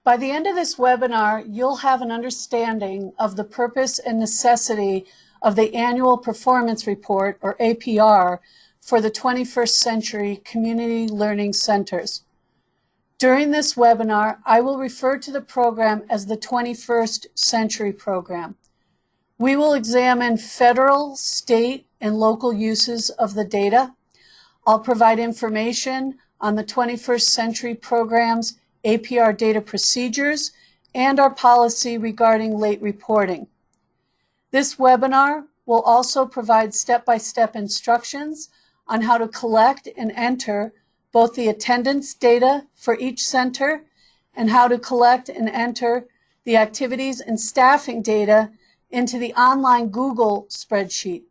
By the end of this webinar, you'll have an understanding of the purpose and necessity of the Annual Performance Report, or APR, for the 21st Century Community Learning Centers. During this webinar, I will refer to the program as the 21st Century Program. We will examine federal, state, and local uses of the data. I'll provide information on the 21st Century Program's APR data procedures and our policy regarding late reporting. This webinar will also provide step-by-step instructions on how to collect and enter both the attendance data for each center and how to collect and enter the activities and staffing data into the online Google spreadsheet.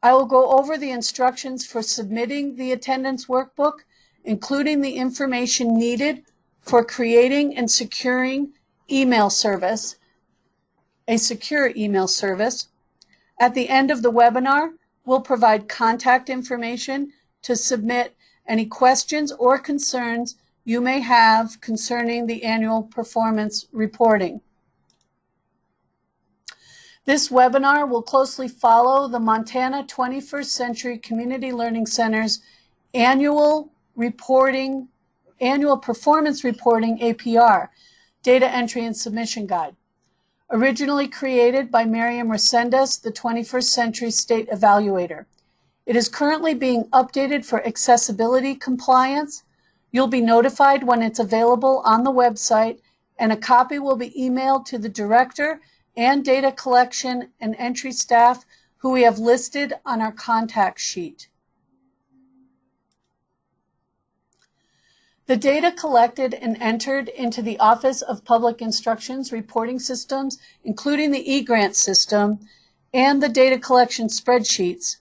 I will go over the instructions for submitting the attendance workbook, including the information needed for creating and securing email service, a secure email service. At the end of the webinar, we'll provide contact information to submit any questions or concerns you may have concerning the annual performance reporting. This webinar will closely follow the Montana 21st Century Community Learning Center's annual performance reporting APR, Data Entry and Submission Guide. Originally created by Miriam Resendez, the 21st Century State Evaluator. It is currently being updated for accessibility compliance. You'll be notified when it's available on the website, and a copy will be emailed to the director and data collection and entry staff who we have listed on our contact sheet. The data collected and entered into the Office of Public Instruction's reporting systems, including the eGrant system and the data collection spreadsheets,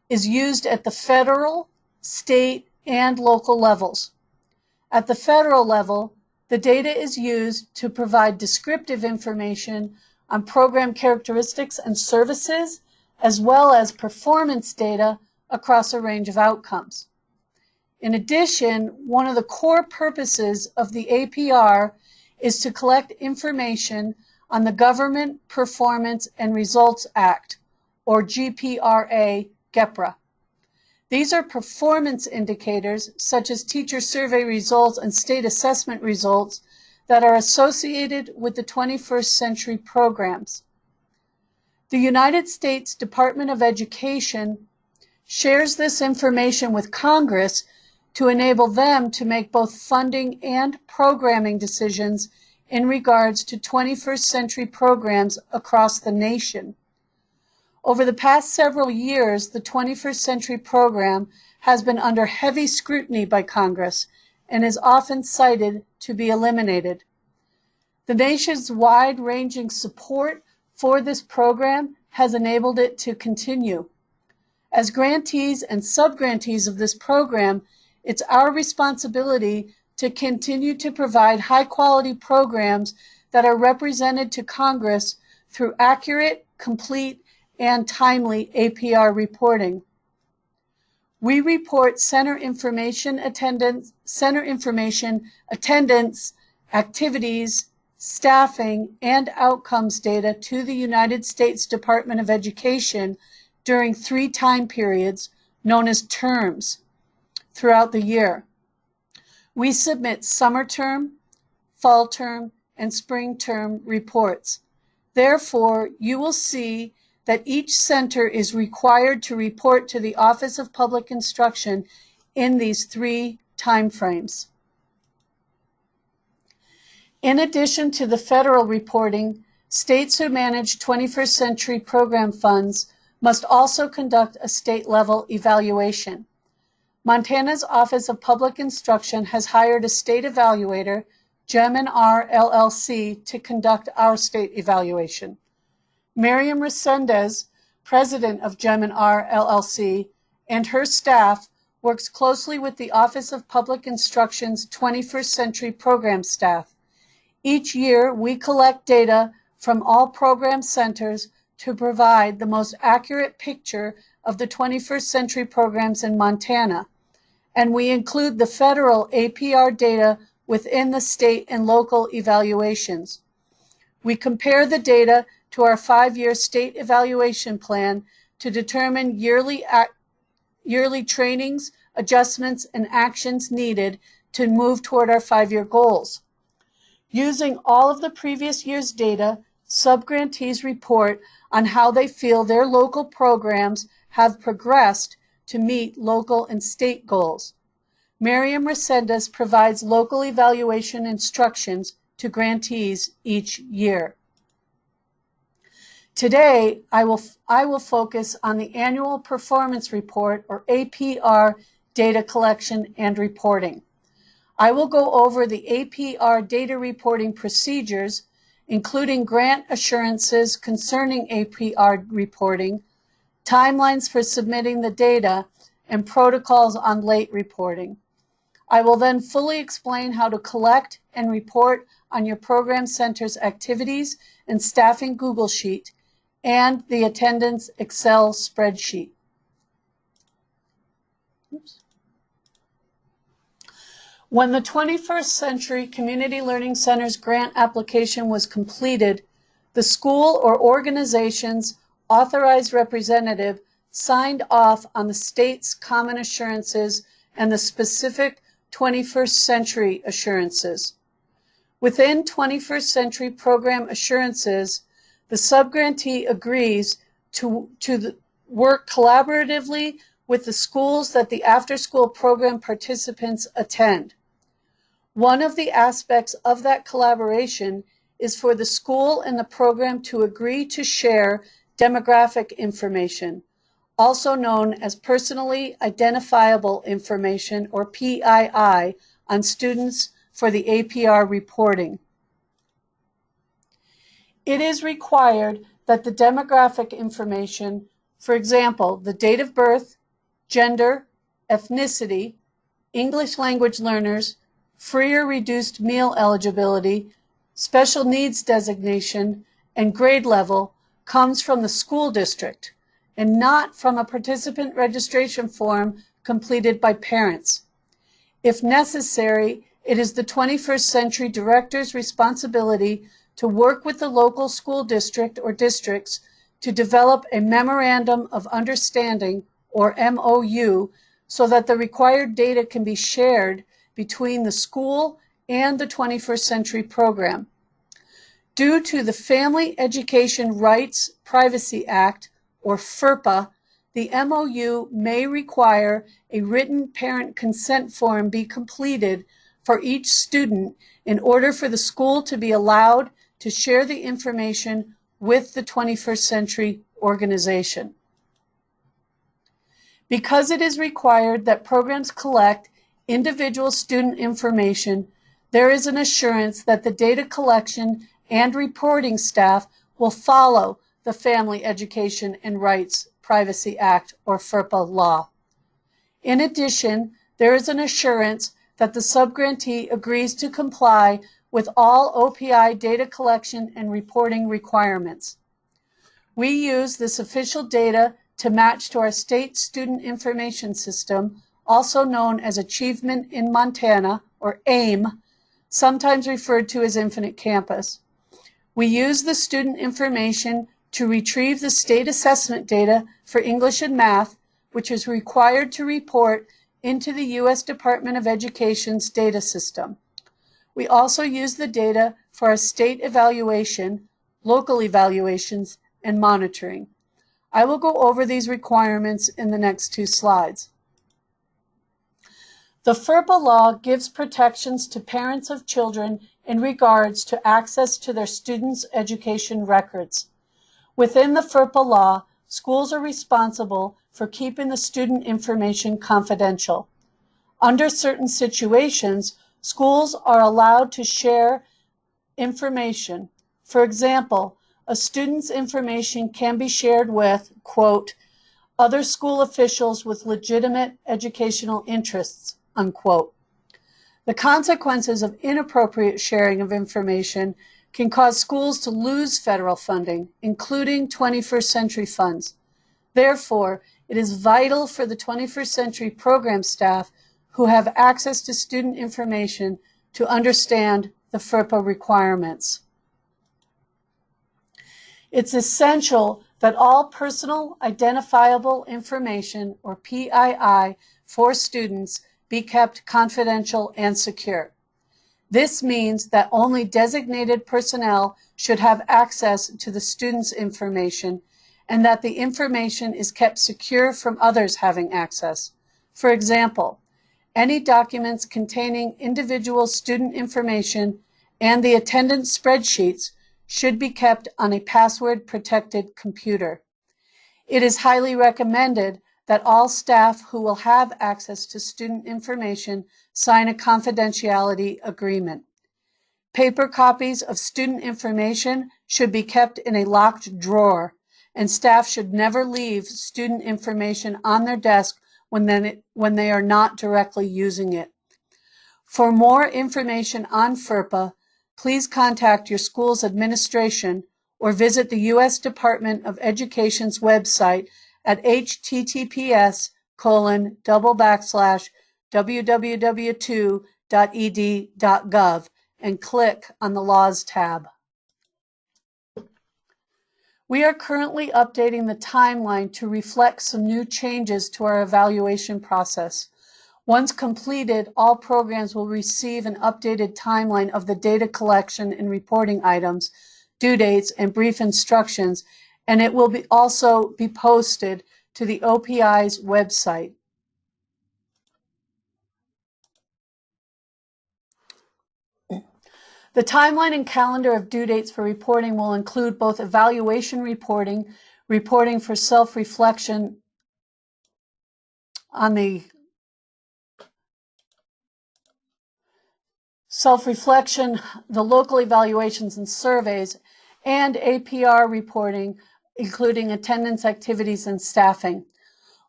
is used at the federal, state, and local levels. At the federal level, the data is used to provide descriptive information on program characteristics and services, as well as performance data across a range of outcomes. In addition, one of the core purposes of the APR is to collect information on the Government Performance and Results Act, or GPRA/GEPRA. These are performance indicators such as teacher survey results and state assessment results that are associated with the 21st Century programs. The United States Department of Education shares this information with Congress to enable them to make both funding and programming decisions in regards to 21st century programs across the nation. Over the past several years, the 21st Century Program has been under heavy scrutiny by Congress and is often cited to be eliminated. The nation's wide-ranging support for this program has enabled it to continue. As grantees and subgrantees of this program, it's our responsibility to continue to provide high-quality programs that are represented to Congress through accurate, complete, and timely APR reporting. We report center information, attendance, activities, staffing, and outcomes data to the United States Department of Education during 3 time periods known as terms throughout the year. We submit summer term, fall term, and spring term reports. Therefore, you will see that each center is required to report to the Office of Public Instruction in these 3 time frames. In addition to the federal reporting, states who manage 21st Century Program funds must also conduct a state-level evaluation. Montana's Office of Public Instruction has hired a state evaluator, Gem&R LLC, to conduct our state evaluation. Miriam Resendez, president of Gem&R LLC, and her staff works closely with the Office of Public Instruction's 21st Century Program staff. Each year, we collect data from all program centers to provide the most accurate picture of the 21st Century programs in Montana, and we include the federal APR data within the state and local evaluations. We compare the data to our 5-year state evaluation plan to determine yearly trainings, adjustments, and actions needed to move toward our 5-year goals. Using all of the previous year's data, subgrantees report on how they feel their local programs have progressed to meet local and state goals. Miriam Resendez provides local evaluation instructions to grantees each year. Today, I will focus on the Annual Performance Report, or APR, data collection and reporting. I will go over the APR data reporting procedures, including grant assurances concerning APR reporting, timelines for submitting the data, and protocols on late reporting. I will then fully explain how to collect and report on your program center's activities and staffing Google Sheet and the attendance Excel spreadsheet. Oops. When the 21st Century Community Learning Center's grant application was completed, the school or organization's authorized representative signed off on the state's common assurances and the specific 21st Century assurances. Within 21st Century program assurances, the subgrantee agrees to work collaboratively with the schools that the after-school program participants attend. One of the aspects of that collaboration is for the school and the program to agree to share demographic information, also known as personally identifiable information, or PII, on students for the APR reporting. It is required that the demographic information, for example, the date of birth, gender, ethnicity, English language learners, free or reduced meal eligibility, special needs designation, and grade level, comes from the school district and not from a participant registration form completed by parents. If necessary, it is the 21st Century Director's responsibility to work with the local school district or districts to develop a Memorandum of Understanding, or MOU, so that the required data can be shared between the school and the 21st Century program. Due to the Family Education Rights Privacy Act, or FERPA, the MOU may require a written parent consent form be completed for each student in order for the school to be allowed to share the information with the 21st Century organization. Because it is required that programs collect individual student information, there is an assurance that the data collection and reporting staff will follow the Family Education and Rights Privacy Act, or FERPA law. In addition, there is an assurance that the subgrantee agrees to comply with all OPI data collection and reporting requirements. We use this official data to match to our state student information system, also known as Achievement in Montana, or AIM, sometimes referred to as Infinite Campus. We use the student information to retrieve the state assessment data for English and math, which is required to report into the U.S. Department of Education's data system. We also use the data for our state evaluation, local evaluations, and monitoring. I will go over these requirements in the next 2 slides. The FERPA law gives protections to parents of children in regards to access to their students' education records. Within the FERPA law, schools are responsible for keeping the student information confidential. Under certain situations, schools are allowed to share information. For example, a student's information can be shared with, quote, other school officials with legitimate educational interests, unquote. The consequences of inappropriate sharing of information can cause schools to lose federal funding, including 21st Century funds. Therefore, it is vital for the 21st Century program staff who have access to student information to understand the FERPA requirements. It's essential that all personal identifiable information, or PII, for students be kept confidential and secure. This means that only designated personnel should have access to the student's information, and that the information is kept secure from others having access. For example, any documents containing individual student information and the attendance spreadsheets should be kept on a password-protected computer. It is highly recommended that all staff who will have access to student information sign a confidentiality agreement. Paper copies of student information should be kept in a locked drawer, and staff should never leave student information on their desk when they are not directly using it. For more information on FERPA, please contact your school's administration or visit the U.S. Department of Education's website at https://www.ed.gov and click on the Laws tab. We are currently updating the timeline to reflect some new changes to our evaluation process. Once completed, all programs will receive an updated timeline of the data collection and reporting items, due dates, and brief instructions, and it will also be posted to the OPI's website. The timeline and calendar of due dates for reporting will include both evaluation reporting, reporting for self-reflection on the local evaluations and surveys, and APR reporting, including attendance, activities, and staffing.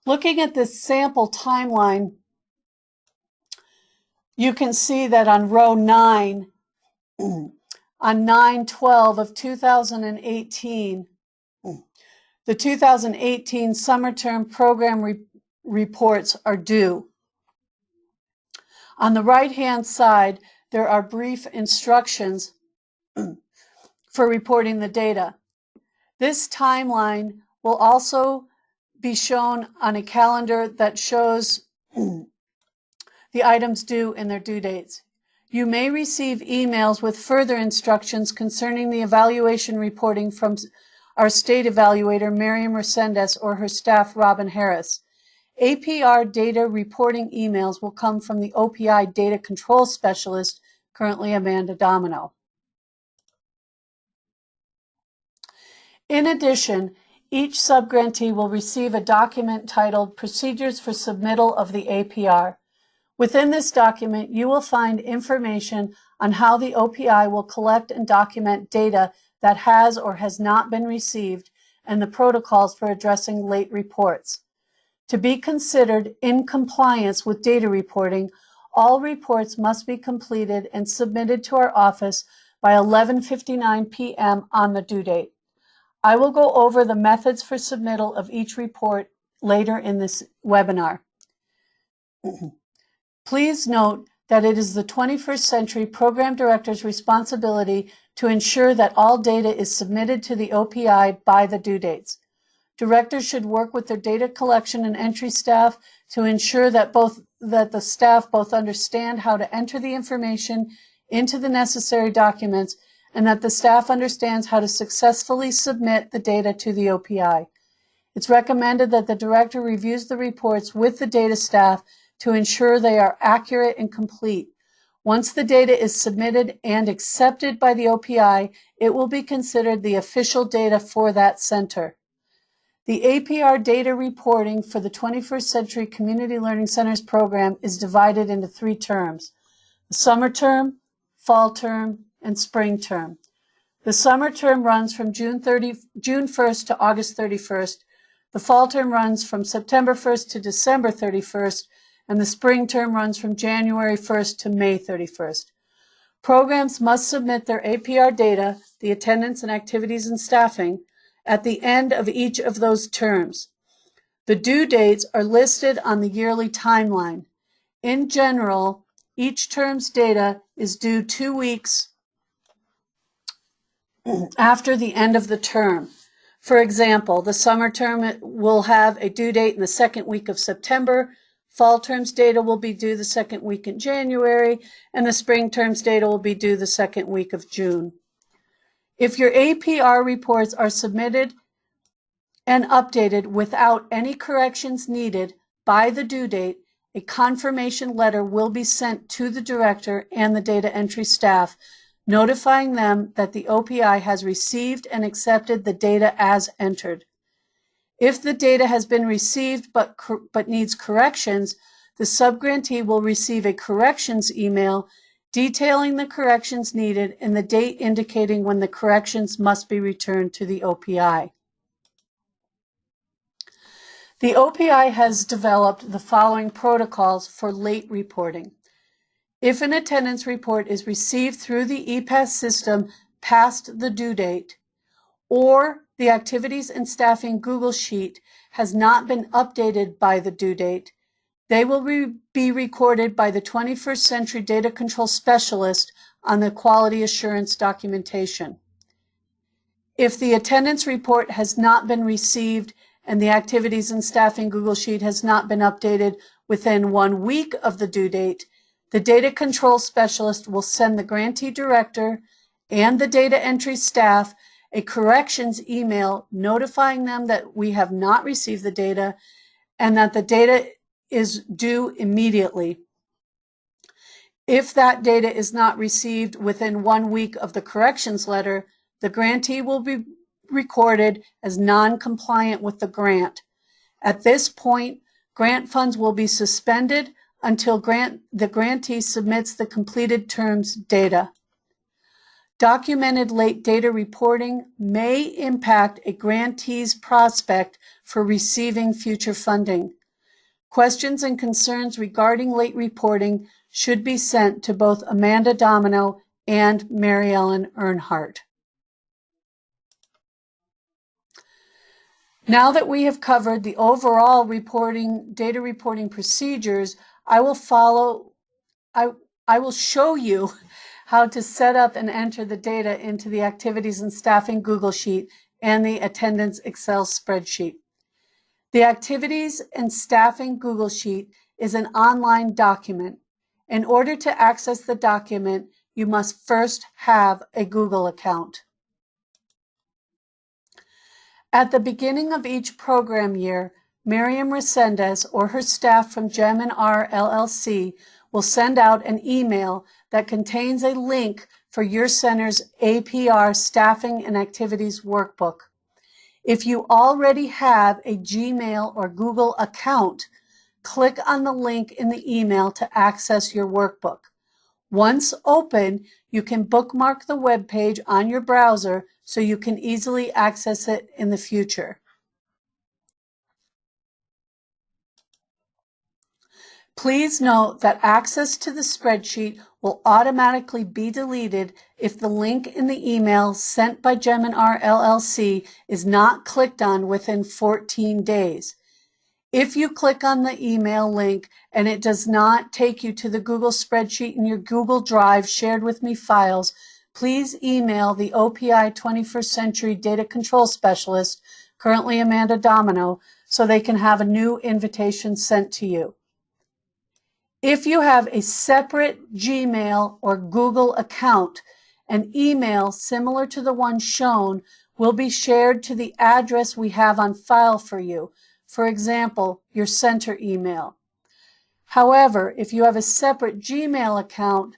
Looking at this sample timeline, you can see that on row 9, on 9/12 of 2018, the 2018 summer term program reports are due. On the right-hand side, there are brief instructions for reporting the data. This timeline will also be shown on a calendar that shows the items due and their due dates. You may receive emails with further instructions concerning the evaluation reporting from our state evaluator, Miriam Resendez, or her staff, Robin Harris. APR data reporting emails will come from the OPI data control specialist, currently Amanda Domino. In addition, each subgrantee will receive a document titled Procedures for Submittal of the APR. Within this document, you will find information on how the OPI will collect and document data that has or has not been received and the protocols for addressing late reports. To be considered in compliance with data reporting, all reports must be completed and submitted to our office by 11:59 p.m. on the due date. I will go over the methods for submittal of each report later in this webinar. Please note that it is the 21st Century Program Director's responsibility to ensure that all data is submitted to the OPI by the due dates. Directors should work with their data collection and entry staff to ensure that the staff both understand how to enter the information into the necessary documents and that the staff understands how to successfully submit the data to the OPI. It's recommended that the director reviews the reports with the data staff to ensure they are accurate and complete. Once the data is submitted and accepted by the OPI, it will be considered the official data for that center. The APR data reporting for the 21st Century Community Learning Centers program is divided into 3 terms: the summer term, fall term, and spring term. The summer term runs from June 1st to August 31st. The fall term runs from September 1st to December 31st, and the spring term runs from January 1st to May 31st. Programs must submit their APR data, the attendance and activities and staffing, at the end of each of those terms. The due dates are listed on the yearly timeline. In general, each term's data is due 2 weeks after the end of the term. For example, the summer term will have a due date in the second week of September, fall term's data will be due the second week in January, and the spring term's data will be due the second week of June. If your APR reports are submitted and updated without any corrections needed by the due date, a confirmation letter will be sent to the director and the data entry staff, notifying them that the OPI has received and accepted the data as entered. If the data has been received but needs corrections, the subgrantee will receive a corrections email detailing the corrections needed and the date indicating when the corrections must be returned to the OPI. The OPI has developed the following protocols for late reporting. If an attendance report is received through the EPAS system past the due date, or the activities and staffing Google Sheet has not been updated by the due date, they will be recorded by the 21st Century Data Control Specialist on the quality assurance documentation. If the attendance report has not been received and the activities and staffing Google Sheet has not been updated within 1 week of the due date, the Data Control Specialist will send the grantee director and the data entry staff a corrections email notifying them that we have not received the data and that the data is due immediately. If that data is not received within 1 week of the corrections letter, the grantee will be recorded as non-compliant with the grant. At this point, grant funds will be suspended until the grantee submits the completed term's data. Documented late data reporting may impact a grantee's prospect for receiving future funding. Questions and concerns regarding late reporting should be sent to both Amanda Domino and Mary Ellen Earnhardt. Now that we have covered the overall data reporting procedures, I will show you how to set up and enter the data into the Activities and Staffing Google Sheet and the Attendance Excel spreadsheet. The Activities and Staffing Google Sheet is an online document. In order to access the document, you must first have a Google account. At the beginning of each program year, Miriam Resendez or her staff from Gem&R LLC will send out an email that contains a link for your center's APR Staffing and Activities Workbook. If you already have a Gmail or Google account, click on the link in the email to access your workbook. Once open, you can bookmark the web page on your browser so you can easily access it in the future. Please note that access to the spreadsheet will automatically be deleted if the link in the email sent by Gem&R LLC is not clicked on within 14 days. If you click on the email link and it does not take you to the Google spreadsheet in your Google Drive shared with me files, please email the OPI 21st Century Data Control Specialist, currently Amanda Domino, so they can have a new invitation sent to you. If you have a separate Gmail or Google account, an email similar to the one shown will be shared to the address we have on file for you, for example, your center email. However, if you have a separate Gmail account,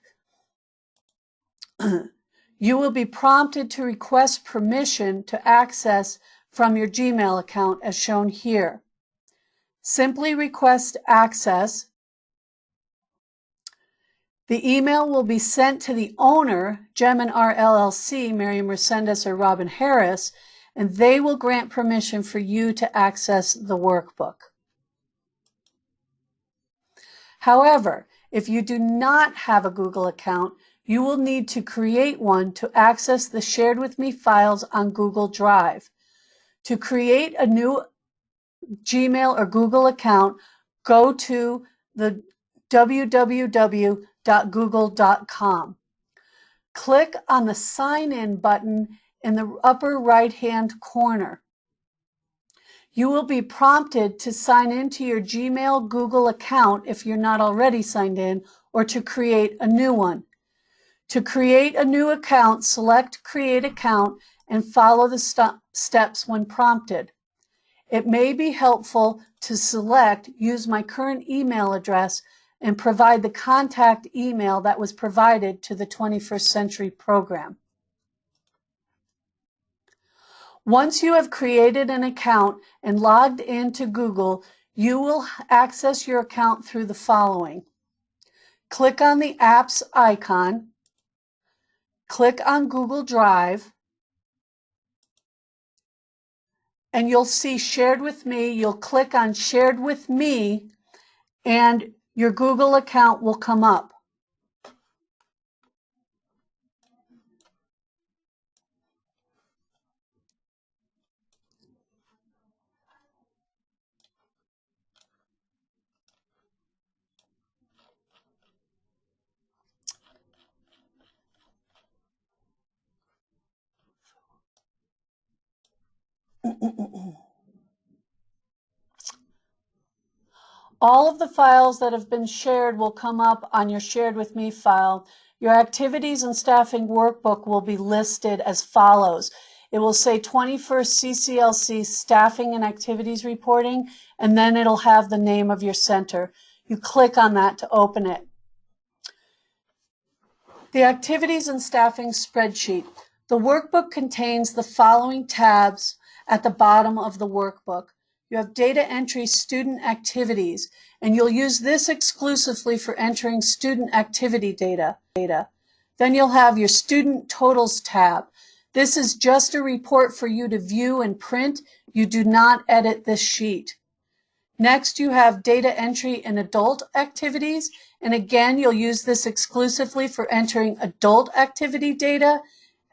you will be prompted to request permission to access from your Gmail account as shown here. Simply request access. The email will be sent to the owner, Gem&R LLC, Miriam Resendez or Robin Harris, and they will grant permission for you to access the workbook. However, if you do not have a Google account, you will need to create one to access the shared with me files on Google Drive. To create a new Gmail or Google account, go to the www.gmail.com www.google.com. Click on the Sign In button in the upper right-hand corner. You will be prompted to sign into your Gmail Google account if you're not already signed in, or to create a new one. To create a new account, select Create Account and follow the steps when prompted. It may be helpful to select Use My Current Email Address and provide the contact email that was provided to the 21st Century Program. Once you have created an account and logged into Google, you will access your account through the following. Click on the Apps icon, click on Google Drive, and you'll see Shared with Me. You'll click on Shared with Me, and your Google account will come up. All of the files that have been shared will come up on your Shared with Me file. Your activities and staffing workbook will be listed as follows. It will say 21st CCLC Staffing and Activities Reporting, and then it'll have the name of your center. You click on that to open it. The Activities and Staffing Spreadsheet. The workbook contains the following tabs at the bottom of the workbook. You have Data Entry Student Activities, and you'll use this exclusively for entering student activity data. Then you'll have your Student Totals tab. This is just a report for you to view and print. You do not edit this sheet. Next, you have Data Entry in Adult Activities, and again, you'll use this exclusively for entering adult activity data.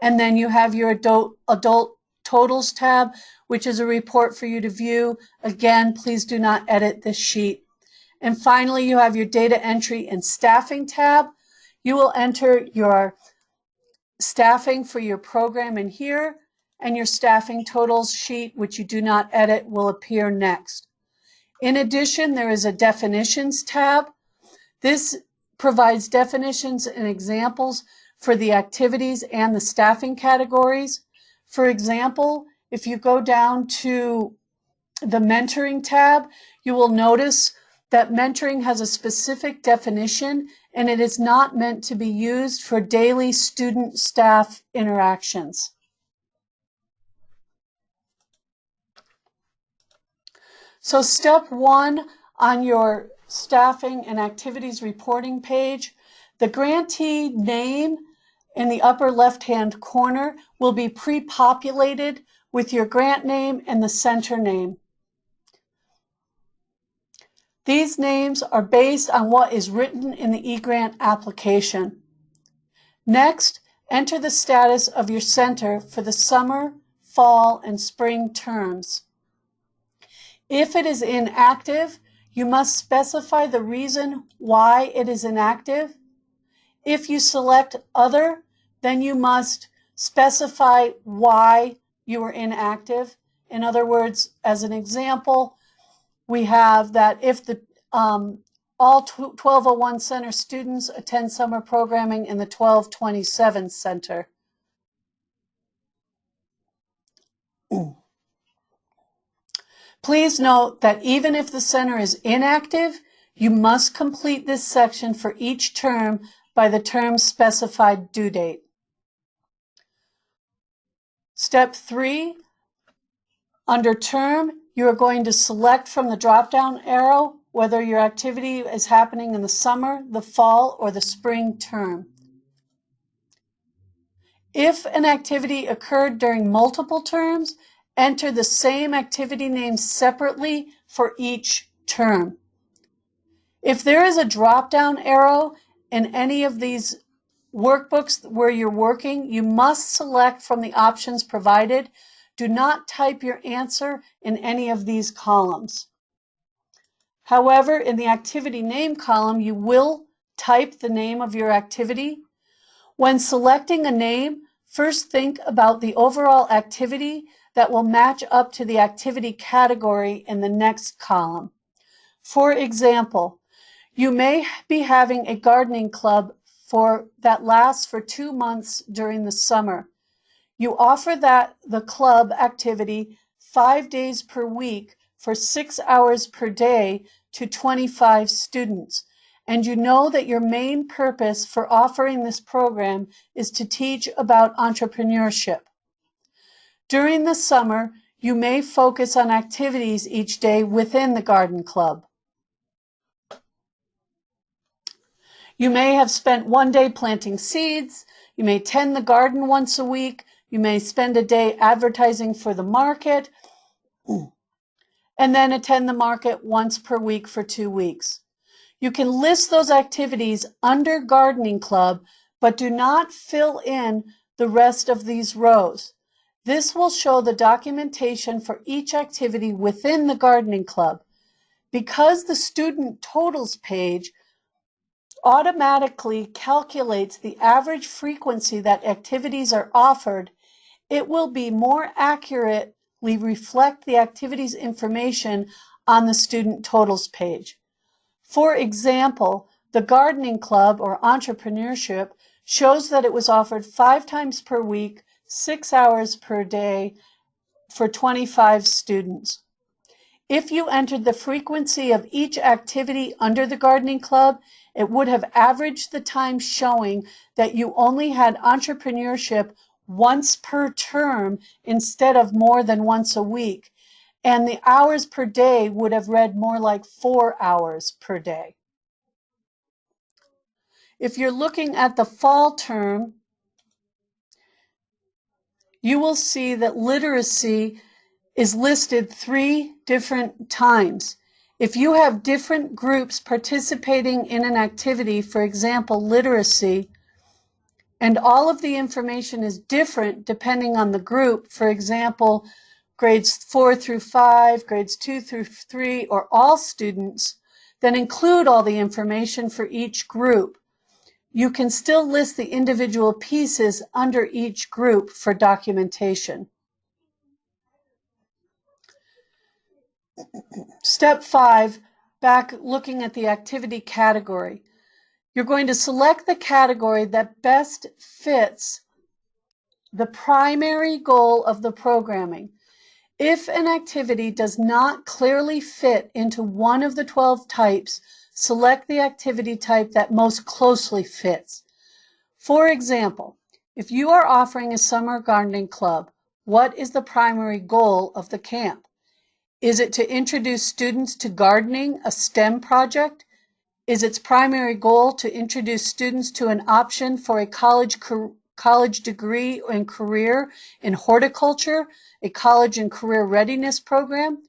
And then you have your Adult Totals tab, which is a report for you to view. Again, please do not edit this sheet. And finally, you have your Data Entry and Staffing tab. You will enter your staffing for your program in here, and your staffing totals sheet, which you do not edit, will appear next. In addition, there is a Definitions tab. This provides definitions and examples for the activities and the staffing categories. For example, if you go down to the Mentoring tab, you will notice that mentoring has a specific definition, and it is not meant to be used for daily student-staff interactions. So step 1 on your staffing and activities reporting page, the grantee name in the upper left-hand corner will be pre-populated with your grant name and the center name. These names are based on what is written in the eGrant application. Next, enter the status of your center for the summer, fall, and spring terms. If it is inactive, you must specify the reason why it is inactive. If you select Other, then you must specify why you are inactive. In other words, as an example, we have that if the all 1201 Center students attend summer programming in the 1227 Center. Please note that even if the center is inactive, you must complete this section for each term by the term's specified due date. Step 3, under term, you are going to select from the drop-down arrow whether your activity is happening in the summer, the fall, or the spring term. If an activity occurred during multiple terms, enter the same activity name separately for each term. If there is a drop-down arrow in any of these workbooks where you're working, you must select from the options provided. Do not type your answer in any of these columns. However, in the activity name column, you will type the name of your activity. When selecting a name, first think about the overall activity that will match up to the activity category in the next column. For example, you may be having a gardening club that lasts for 2 months during the summer. You offer the club activity 5 days per week for 6 hours per day to 25 students. And you know that your main purpose for offering this program is to teach about entrepreneurship. During the summer, you may focus on activities each day within the garden club. You may have spent 1 day planting seeds. You may tend the garden once a week. You may spend a day advertising for the market, and then attend the market once per week for 2 weeks. You can list those activities under Gardening Club, but do not fill in the rest of these rows. This will show the documentation for each activity within the Gardening Club. Because the student totals page automatically calculates the average frequency that activities are offered, it will be more accurately reflect the activities information on the student totals page. For example, the Gardening Club or Entrepreneurship shows that it was offered 5 times per week, 6 hours per day for 25 students. If you entered the frequency of each activity under the Gardening Club, it would have averaged the time showing that you only had entrepreneurship once per term instead of more than once a week, and the hours per day would have read more like 4 hours per day. If you're looking at the fall term, you will see that literacy is listed 3 different times. If you have different groups participating in an activity, for example, literacy, and all of the information is different depending on the group, for example, grades 4 through 5, grades 2 through 3, or all students, then include all the information for each group. You can still list the individual pieces under each group for documentation. Step 5, back looking at the activity category. You're going to select the category that best fits the primary goal of the programming. If an activity does not clearly fit into one of the 12 types, select the activity type that most closely fits. For example, if you are offering a summer gardening club, what is the primary goal of the camp? Is it to introduce students to gardening, a STEM project? Is its primary goal to introduce students to an option for a college degree and career in horticulture, a college and career readiness program?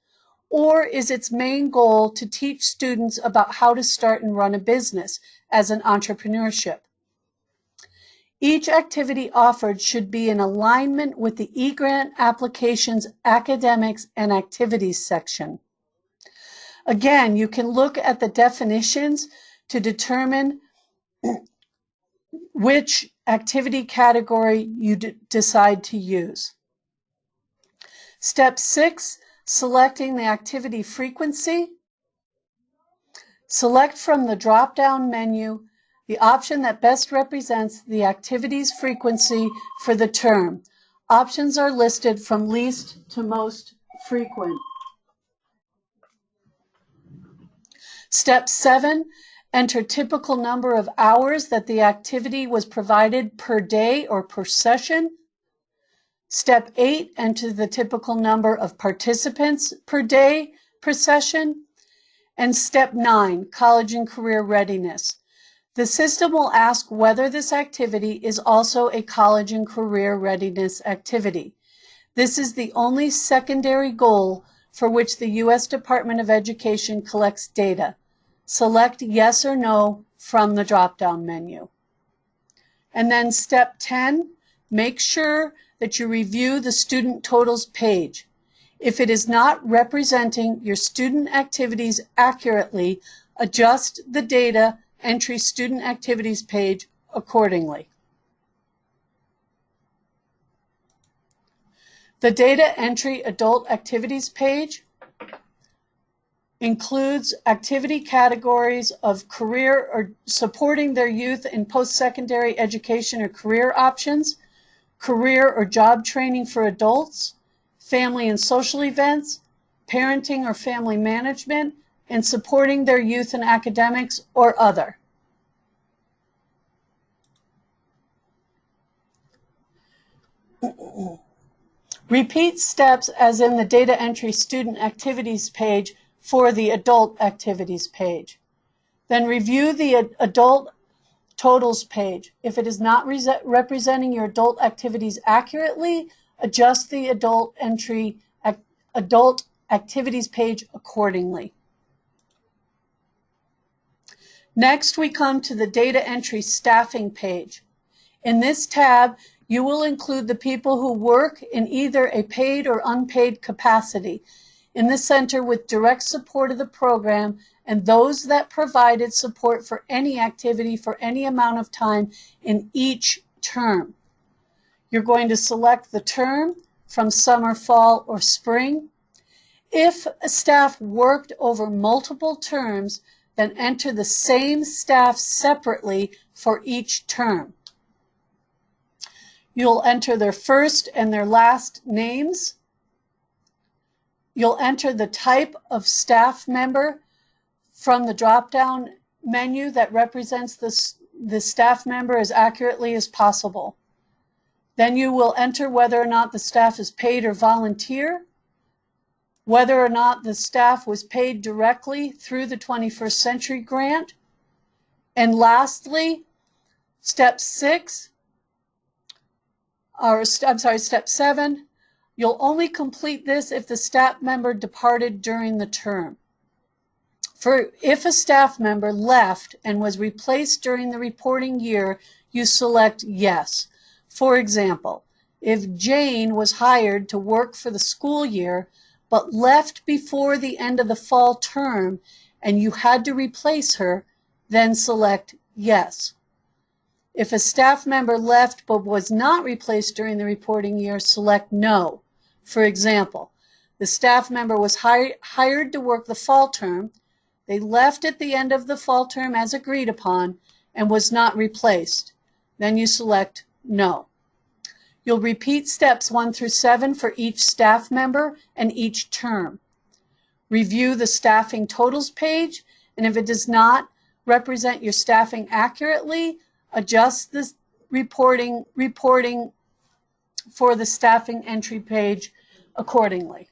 Or is its main goal to teach students about how to start and run a business as an entrepreneurship? Each activity offered should be in alignment with the eGrant application's academics and activities section. Again, you can look at the definitions to determine which activity category you decide to use. Step 6, selecting the activity frequency. Select from the drop-down menu the option that best represents the activity's frequency for the term. Options are listed from least to most frequent. Step 7, enter typical number of hours that the activity was provided per day or per session. Step 8, enter the typical number of participants per day per session. And step 9, college and career readiness. The system will ask whether this activity is also a college and career readiness activity. This is the only secondary goal for which the U.S. Department of Education collects data. Select yes or no from the drop-down menu. And then step 10, make sure that you review the student totals page. If it is not representing your student activities accurately, adjust the data entry student activities page accordingly. The data entry adult activities page includes activity categories of career or supporting their youth in post-secondary education or career options, career or job training for adults, family and social events, parenting or family management, and supporting their youth in academics or other. Repeat steps as in the data entry student activities page for the adult activities page. Then review the adult totals page. If it is not representing your adult activities accurately, adjust the adult activities page accordingly. Next, we come to the data entry staffing page. In this tab, you will include the people who work in either a paid or unpaid capacity in the center with direct support of the program, and those that provided support for any activity for any amount of time in each term. You're going to select the term from summer, fall, or spring. If a staff worked over multiple terms, then enter the same staff separately for each term. You'll enter their first and their last names. You'll enter the type of staff member from the drop-down menu that represents the staff member as accurately as possible. Then you will enter whether or not the staff is paid or volunteer, whether or not the staff was paid directly through the 21st Century Grant, and lastly, step 7, you'll only complete this if the staff member departed during the term. If a staff member left and was replaced during the reporting year, you select yes. For example, if Jane was hired to work for the school year but left before the end of the fall term and you had to replace her, then select yes. If a staff member left but was not replaced during the reporting year, select no. For example, the staff member was hired to work the fall term, they left at the end of the fall term as agreed upon, and was not replaced. Then you select no. You'll repeat steps 1 through 7 for each staff member and each term. Review the staffing totals page, and if it does not represent your staffing accurately, adjust the reporting for the staffing entry page accordingly.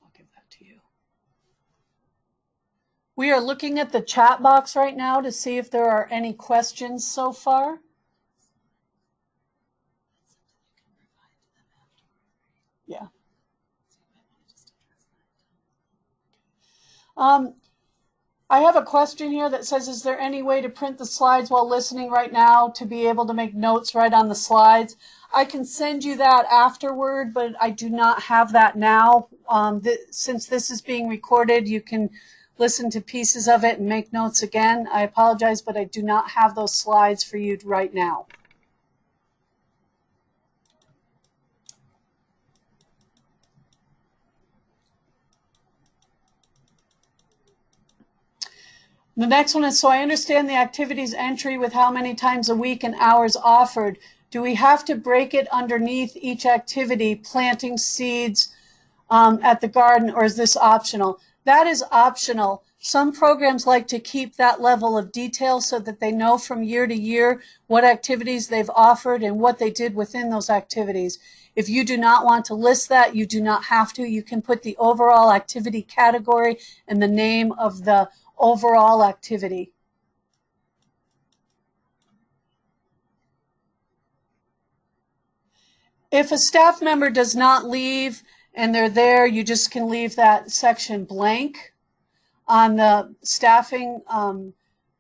I'll give that to you. We are looking at the chat box right now to see if there are any questions so far. Yeah. I have a question here that says, is there any way to print the slides while listening right now to be able to make notes right on the slides? I can send you that afterward, but I do not have that now. Since this is being recorded, you can listen to pieces of it and make notes again. I apologize, but I do not have those slides for you right now. The next one is, so I understand the activities entry with how many times a week and hours offered. Do we have to break it underneath each activity, planting seeds at the garden, or is this optional? That is optional. Some programs like to keep that level of detail so that they know from year to year what activities they've offered and what they did within those activities. If you do not want to list that, you do not have to. You can put the overall activity category and the name of the overall activity. If a staff member does not leave and they're there, you just can leave that section blank. On the staffing,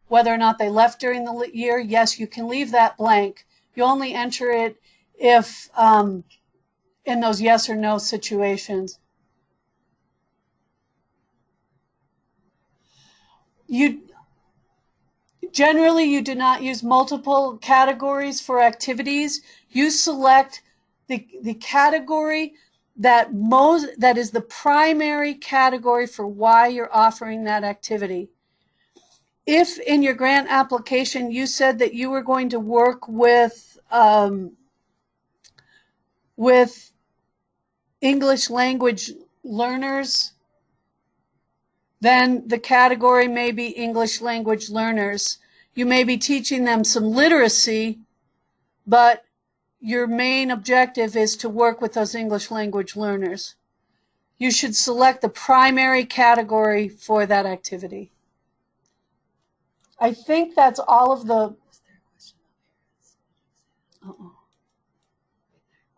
whether or not they left during the year, yes, you can leave that blank. You only enter it if in those yes or no situations. Generally, you do not use multiple categories for activities. You select the category that is the primary category for why you're offering that activity. If in your grant application you said that you were going to work with English language learners, then the category may be English language learners. You may be teaching them some literacy, but your main objective is to work with those English language learners. You should select the primary category for that activity. I think that's all of the...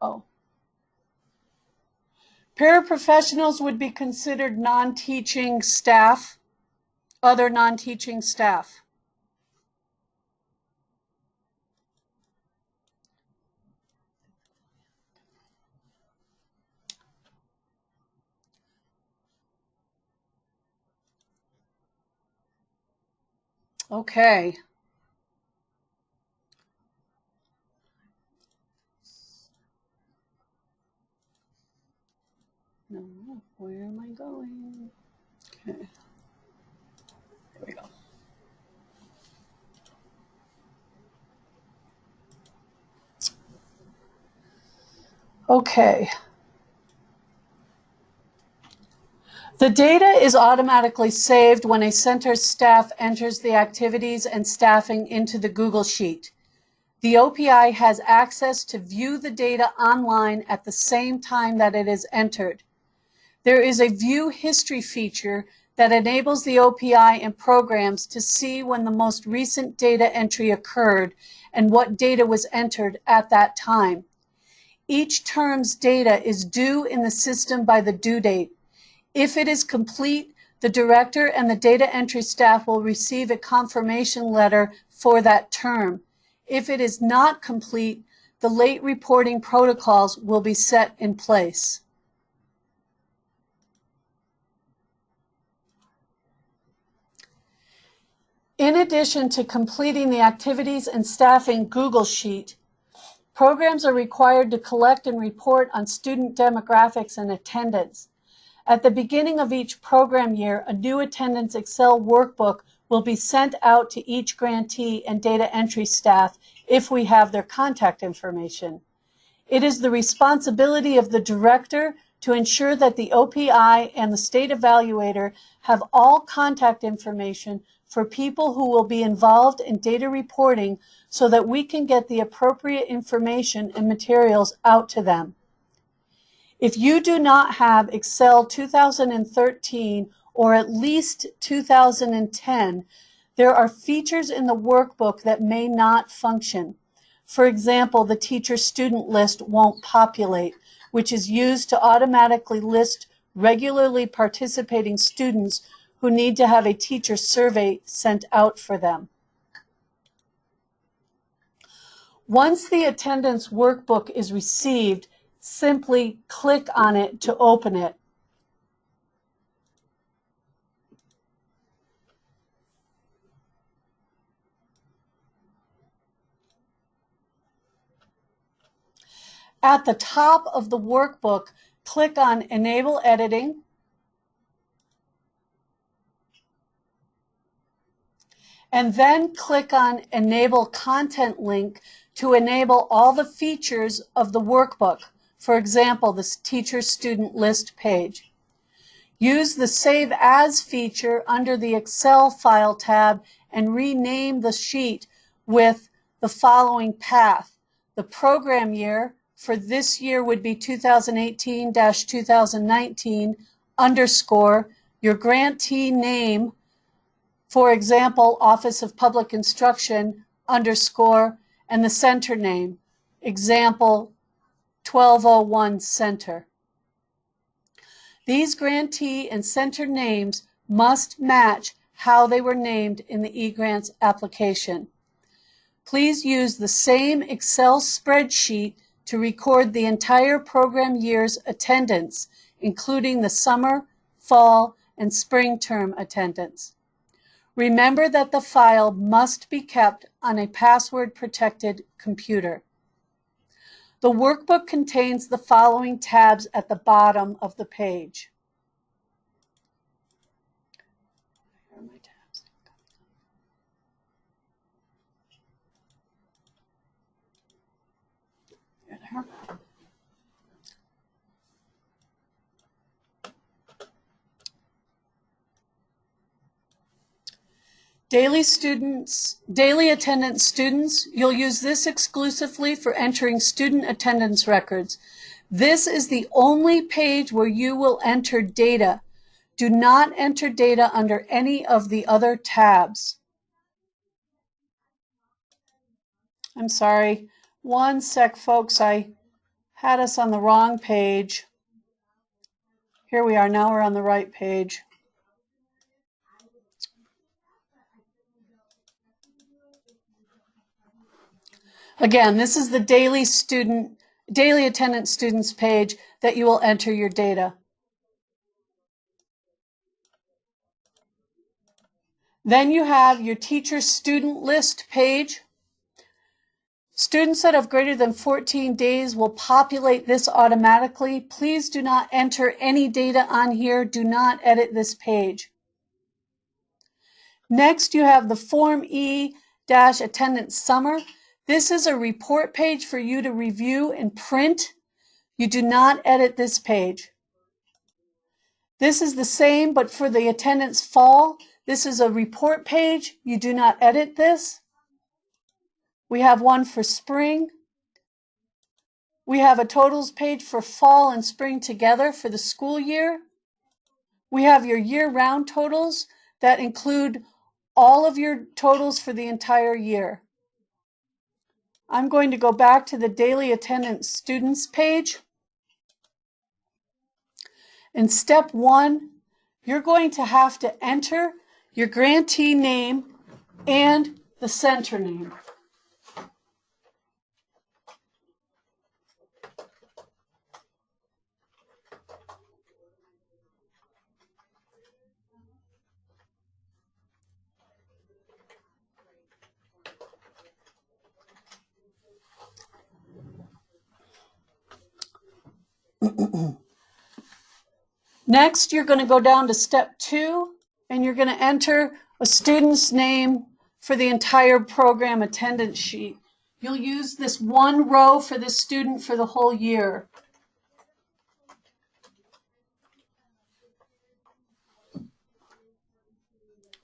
Oh. Paraprofessionals would be considered non-teaching staff, other non-teaching staff. Okay. No, where am I going? Okay. There we go. Okay. The data is automatically saved when a center staff enters the activities and staffing into the Google Sheet. The OPI has access to view the data online at the same time that it is entered. There is a view history feature that enables the OPI and programs to see when the most recent data entry occurred and what data was entered at that time. Each term's data is due in the system by the due date. If it is complete, the director and the data entry staff will receive a confirmation letter for that term. If it is not complete, the late reporting protocols will be set in place. In addition to completing the activities and staffing Google Sheet, programs are required to collect and report on student demographics and attendance. At the beginning of each program year, a new attendance Excel workbook will be sent out to each grantee and data entry staff if we have their contact information. It is the responsibility of the director to ensure that the OPI and the state evaluator have all contact information for people who will be involved in data reporting so that we can get the appropriate information and materials out to them. If you do not have Excel 2013 or at least 2010, there are features in the workbook that may not function. For example, the TeacherStudent List won't populate, which is used to automatically list regularly participating students who need to have a teacher survey sent out for them. Once the attendance workbook is received, simply click on it to open it. At the top of the workbook, click on Enable Editing. And then click on Enable Content Link to enable all the features of the workbook. For example, this TeacherStudent List page. Use the Save As feature under the Excel File tab and rename the sheet with the following path. The program year for this year would be 2018-2019 underscore your grantee name, for example, Office of Public Instruction underscore, and the center name, example 1201 Center. These grantee and center names must match how they were named in the eGrants application. Please use the same Excel spreadsheet to record the entire program year's attendance, including the summer, fall, and spring term attendance. Remember that the file must be kept on a password-protected computer. The workbook contains the following tabs at the bottom of the page. Here are my tabs. Here they are. Daily attendance students, you'll use this exclusively for entering student attendance records. This is the only page where you will enter data. Do not enter data under any of the other tabs. I'm sorry. One sec, folks. I had us on the wrong page. Here we are. Now we're on the right page. Again, this is the daily attendance students page that you will enter your data. Then you have your TeacherStudent List page. Students that have greater than 14 days will populate this automatically. Please do not enter any data on here. Do not edit this page. Next, you have the Form E-Attendance Summer. This is a report page for you to review and print. You do not edit this page. This is the same, but for the attendance fall. This is a report page. You do not edit this. We have one for spring. We have a totals page for fall and spring together for the school year. We have your year-round totals that include all of your totals for the entire year. I'm going to go back to the daily attendance students page. In step 1, you're going to have to enter your grantee name and the center name. Next, you're going to go down to step 2, and you're going to enter a student's name for the entire program attendance sheet. You'll use this one row for the student for the whole year.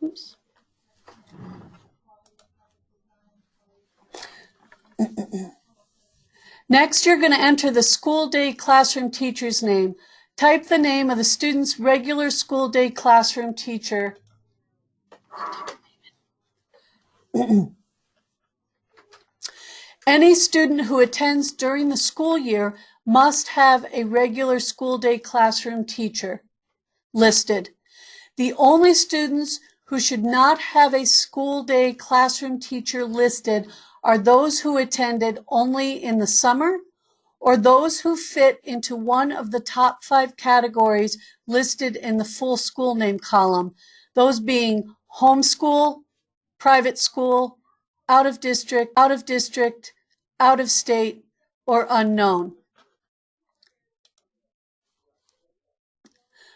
Oops. Next, you're going to enter the school day classroom teacher's name. Type the name of the student's regular school day classroom teacher. Any student who attends during the school year must have a regular school day classroom teacher listed. The only students who should not have a school day classroom teacher listed are those who attended only in the summer, or those who fit into one of the top 5 categories listed in the full school name column, those being homeschool, private school, out of district, out of state, or unknown.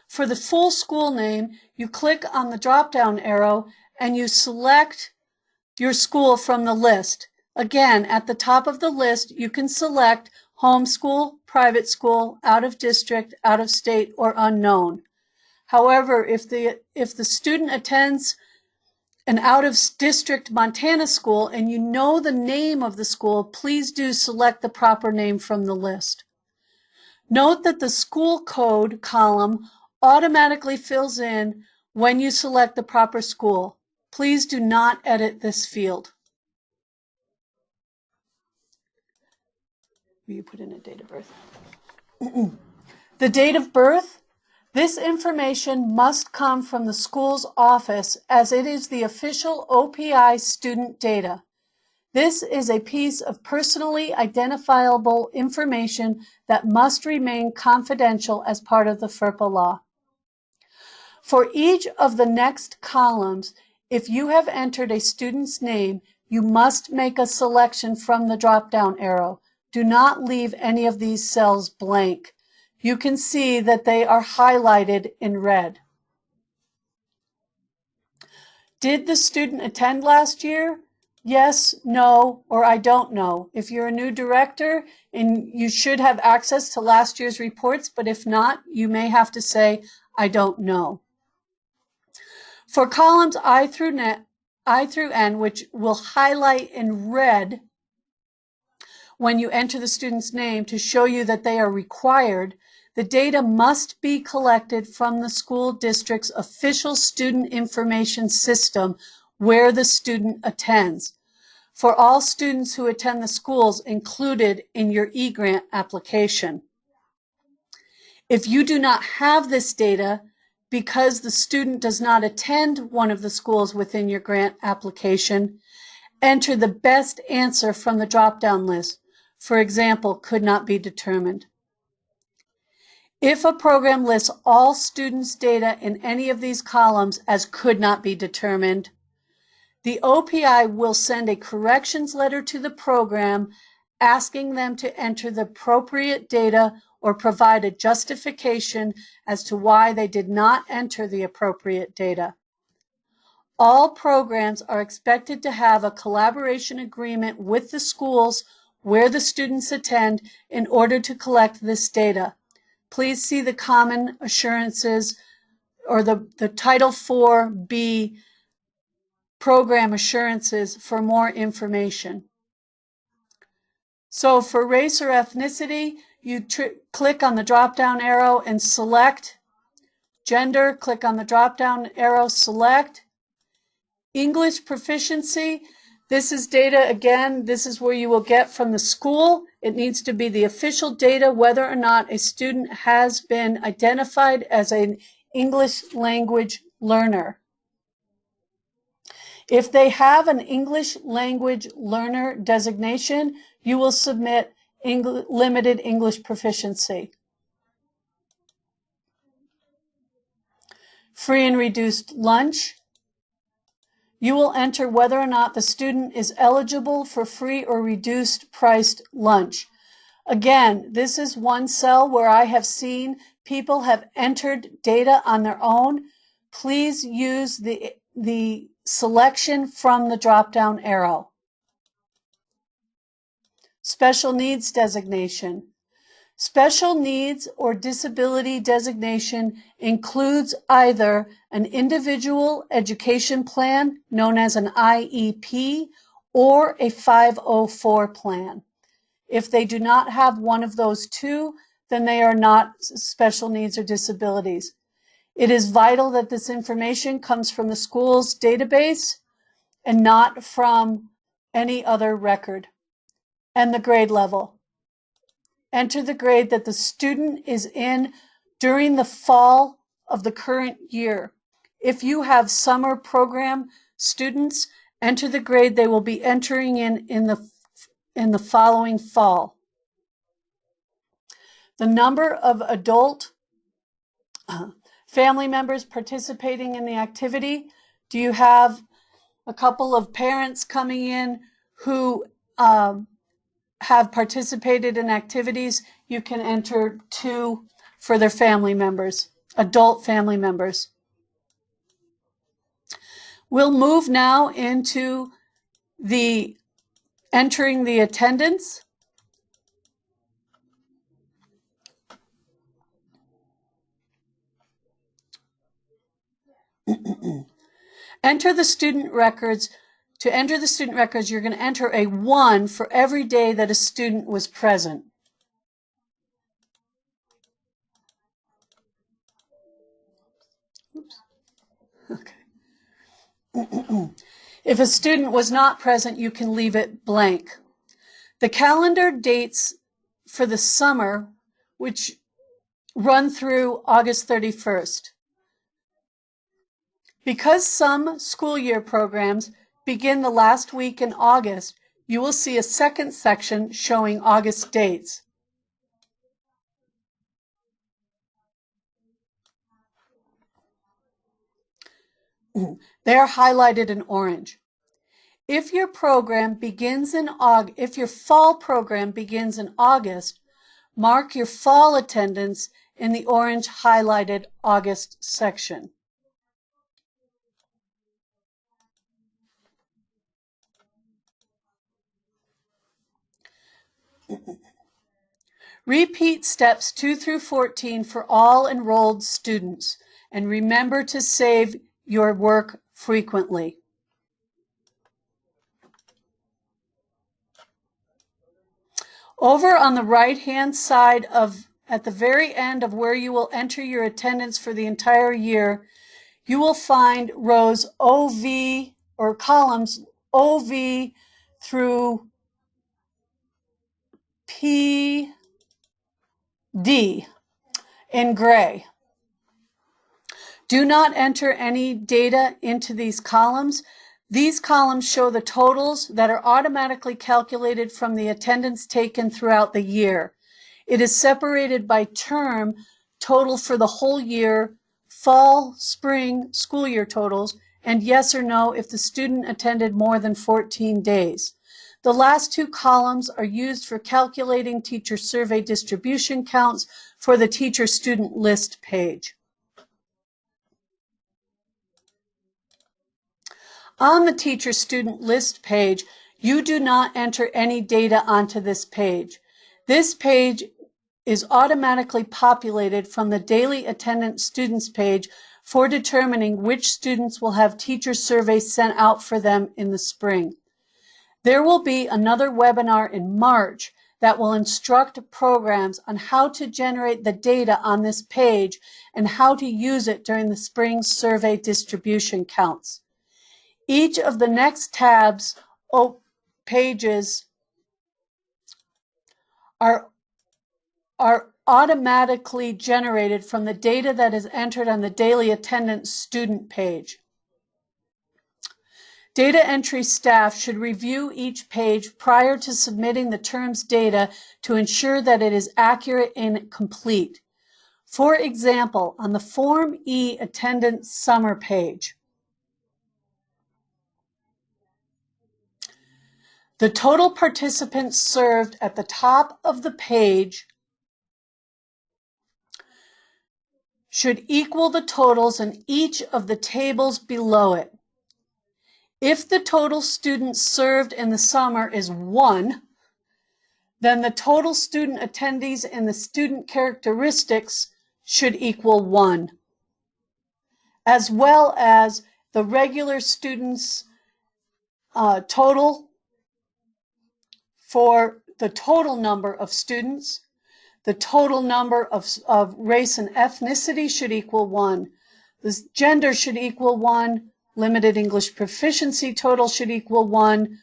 For the full school name, you click on the drop-down arrow and you select your school from the list. Again, at the top of the list, you can select homeschool, private school, out of district, out of state, or unknown. However, if the student attends an out of district Montana school and you know the name of the school, please do select the proper name from the list. Note that the school code column automatically fills in when you select the proper school. Please do not edit this field. You put in a date of birth. The date of birth, This information must come from the school's office as it is the official OPI student data. This is a piece of personally identifiable information that must remain confidential as part of the FERPA law. For each of the next columns, if you have entered a student's name, you must make a selection from the drop-down arrow. Do not leave any of these cells blank. You can see that they are highlighted in red. Did the student attend last year? Yes, no, or I don't know. If you're a new director, and you should have access to last year's reports, but if not, you may have to say, I don't know. For columns I through N, which will highlight in red when you enter the student's name to show you that they are required, the data must be collected from the school district's official student information system where the student attends, for all students who attend the schools included in your e-grant application. If you do not have this data because the student does not attend one of the schools within your grant application, enter the best answer from the drop-down list. For example, could not be determined. If a program lists all students' data in any of these columns as could not be determined, the OPI will send a corrections letter to the program asking them to enter the appropriate data or provide a justification as to why they did not enter the appropriate data. All programs are expected to have a collaboration agreement with the schools where the students attend in order to collect this data. Please see the common assurances or the Title 4B program assurances for more information. So for race or ethnicity, you click on the drop-down arrow and select. Gender, click on the drop-down arrow, select. English proficiency, this is data, again, this is where you will get from the school. It needs to be the official data whether or not a student has been identified as an English language learner. If they have an English language learner designation, you will submit limited English proficiency. Free and reduced lunch. You will enter whether or not the student is eligible for free or reduced priced lunch. Again, this is one cell where I have seen people have entered data on their own. Please use the selection from the drop-down arrow. Special needs designation. Special needs or disability designation includes either an individual education plan known as an IEP or a 504 plan. If they do not have one of those two, then they are not special needs or disabilities. It is vital that this information comes from the school's database and not from any other record. And the grade level. Enter the grade that the student is in during the fall of the current year. If you have summer program students, enter the grade they will be entering in the following fall. The number of adult family members participating in the activity. Do you have a couple of parents coming in who have participated in activities? You can enter 2 for their family members, adult family members. We'll move now into the entering the attendance. Enter the student records. To enter the student records, you're going to enter a 1 for every day that a student was present. Oops. Okay. If a student was not present, you can leave it blank. The calendar dates for the summer, which run through August 31st. Because some school year programs begin the last week in August, you will see a second section showing August dates. They are highlighted in orange. If your program begins in August, if your fall program begins in August, mark your fall attendance in the orange highlighted August section. Repeat steps 2 through 14 for all enrolled students, and remember to save your work frequently. Over on the right-hand side at the very end of where you will enter your attendance for the entire year, you will find rows OV, or columns OV through PD in gray. Do not enter any data into these columns. These columns show the totals that are automatically calculated from the attendance taken throughout the year. It is separated by term, total for the whole year, fall, spring, school year totals, and yes or no if the student attended more than 14 days. The last two columns are used for calculating teacher survey distribution counts for the TeacherStudent List page. On the TeacherStudent List page, you do not enter any data onto this page. This page is automatically populated from the daily attendance students page for determining which students will have teacher surveys sent out for them in the spring. There will be another webinar in March that will instruct programs on how to generate the data on this page and how to use it during the spring survey distribution counts. Each of the next tabs pages are automatically generated from the data that is entered on the daily attendance student page. Data entry staff should review each page prior to submitting the term's data to ensure that it is accurate and complete. For example, on the Form E attendance summer page, the total participants served at the top of the page should equal the totals in each of the tables below it. If the total students served in the summer is 1, then the total student attendees in the student characteristics should equal 1, as well as the regular students' total for the total number of students. The total number of race and ethnicity should equal 1. The gender should equal 1. Limited English proficiency total should equal 1.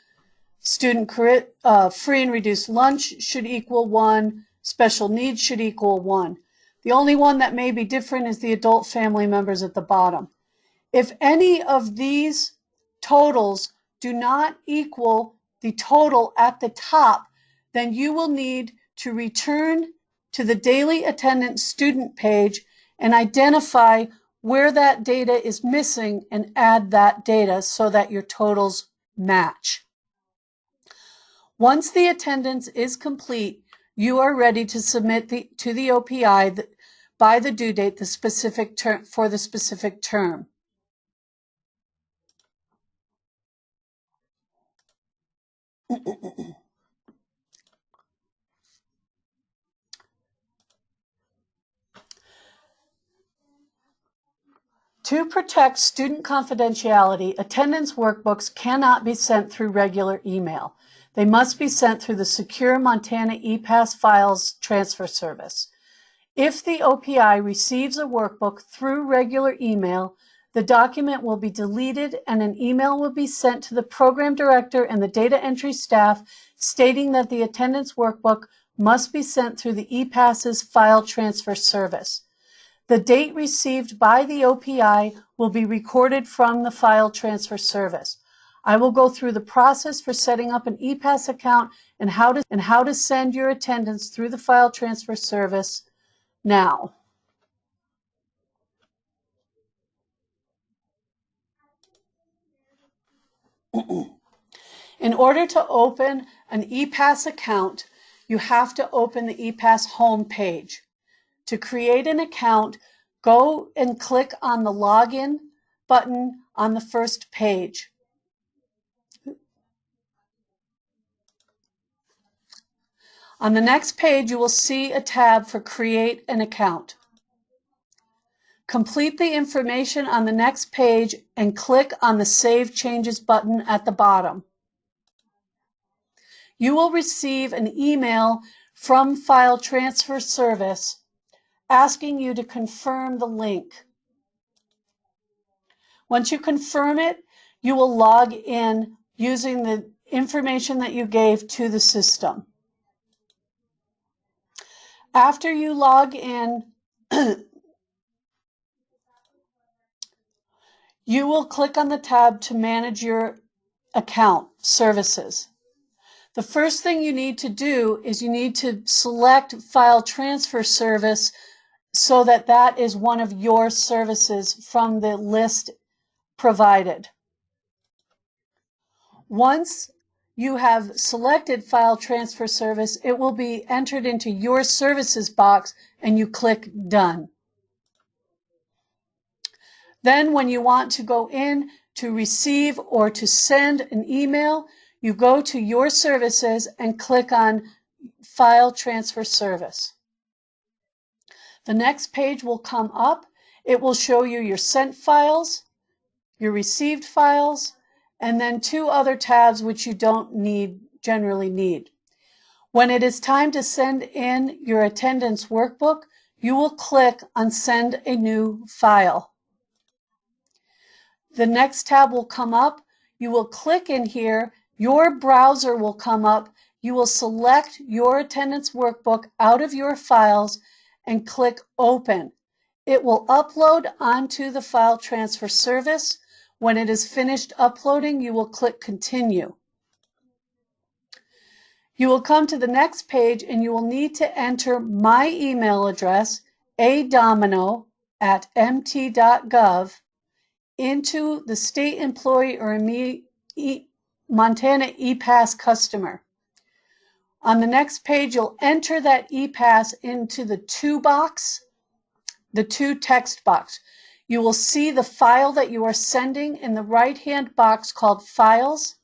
Student free and reduced lunch should equal 1. Special needs should equal 1. The only one that may be different is the adult family members at the bottom. If any of these totals do not equal the total at the top, then you will need to return to the daily attendance student page and identify where that data is missing and add that data so that your totals match. Once the attendance is complete, you are ready to submit to the OPI by the due date for the specific term. To protect student confidentiality, attendance workbooks cannot be sent through regular email. They must be sent through the secure Montana ePass files transfer service. If the OPI receives a workbook through regular email, the document will be deleted and an email will be sent to the program director and the data entry staff stating that the attendance workbook must be sent through the ePass's file transfer service. The date received by the OPI will be recorded from the file transfer service. I will go through the process for setting up an ePass account and how to send your attendance through the file transfer service now. In order to open an ePass account, you have to open the ePass home page. To create an account, go and click on the Login button on the first page. On the next page, you will see a tab for Create an Account. Complete the information on the next page and click on the Save Changes button at the bottom. You will receive an email from File Transfer Service asking you to confirm the link. Once you confirm it, you will log in using the information that you gave to the system. After you log in, you will click on the tab to manage your account services. The first thing you need to do is you need to select File Transfer Service so that that is one of your services from the list provided. Once you have selected File Transfer Service, it will be entered into your services box and you click Done. Then when you want to go in to receive or to send an email, you go to your services and click on File Transfer Service. The next page will come up. It will show you your sent files, your received files, and then two other tabs which you don't generally need. When it is time to send in your attendance workbook, you will click on Send a New File. The next tab will come up. You will click in here. Your browser will come up. You will select your attendance workbook out of your files and click Open. It will upload onto the File Transfer Service. When it is finished uploading, you will click Continue. You will come to the next page and you will need to enter my email address, adomino@mt.gov, into the State Employee or Montana ePass customer. On the next page, you'll enter that ePass into the to box, the to text box. You will see the file that you are sending in the right-hand box called Files,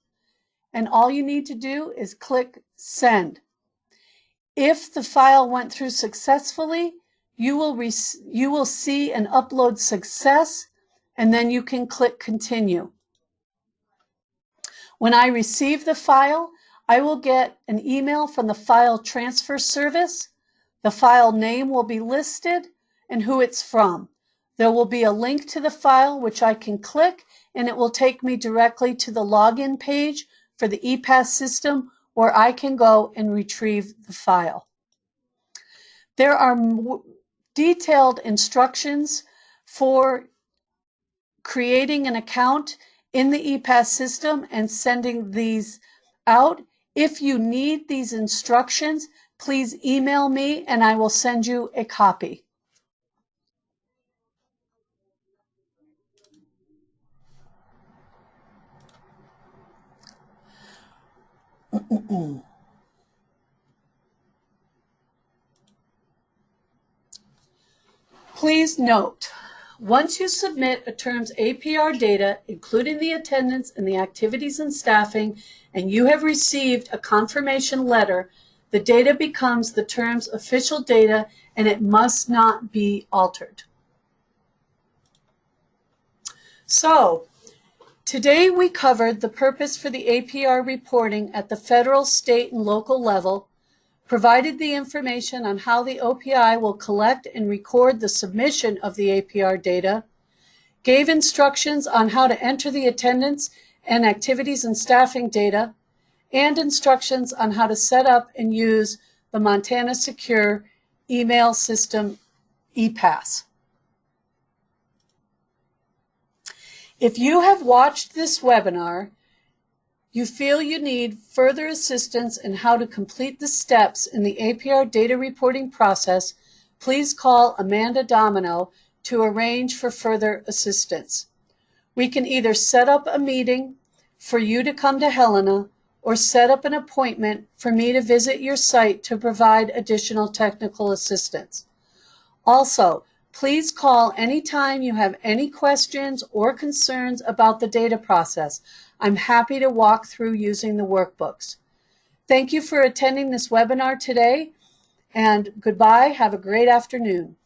and all you need to do is click Send. If the file went through successfully, you will see an upload success, and then you can click Continue. When I receive the file, I will get an email from the File Transfer Service. The file name will be listed and who it's from. There will be a link to the file which I can click, and it will take me directly to the login page for the ePass system where I can go and retrieve the file. There are detailed instructions for creating an account in the ePass system and sending these out. If you need these instructions, please email me and I will send you a copy. Please note, once you submit a term's APR data, including the attendance and the activities and staffing, and you have received a confirmation letter, the data becomes the term's official data and it must not be altered. So, today we covered the purpose for the APR reporting at the federal, state, and local level, provided the information on how the OPI will collect and record the submission of the APR data, gave instructions on how to enter the attendance and activities and staffing data, and instructions on how to set up and use the Montana Secure Email System ePass. If you have watched this webinar, you feel you need further assistance in how to complete the steps in the APR data reporting process, please call Amanda Domino to arrange for further assistance. We can either set up a meeting for you to come to Helena or set up an appointment for me to visit your site to provide additional technical assistance. Also, please call anytime you have any questions or concerns about the data process. I'm happy to walk through using the workbooks. Thank you for attending this webinar today, and goodbye. Have a great afternoon.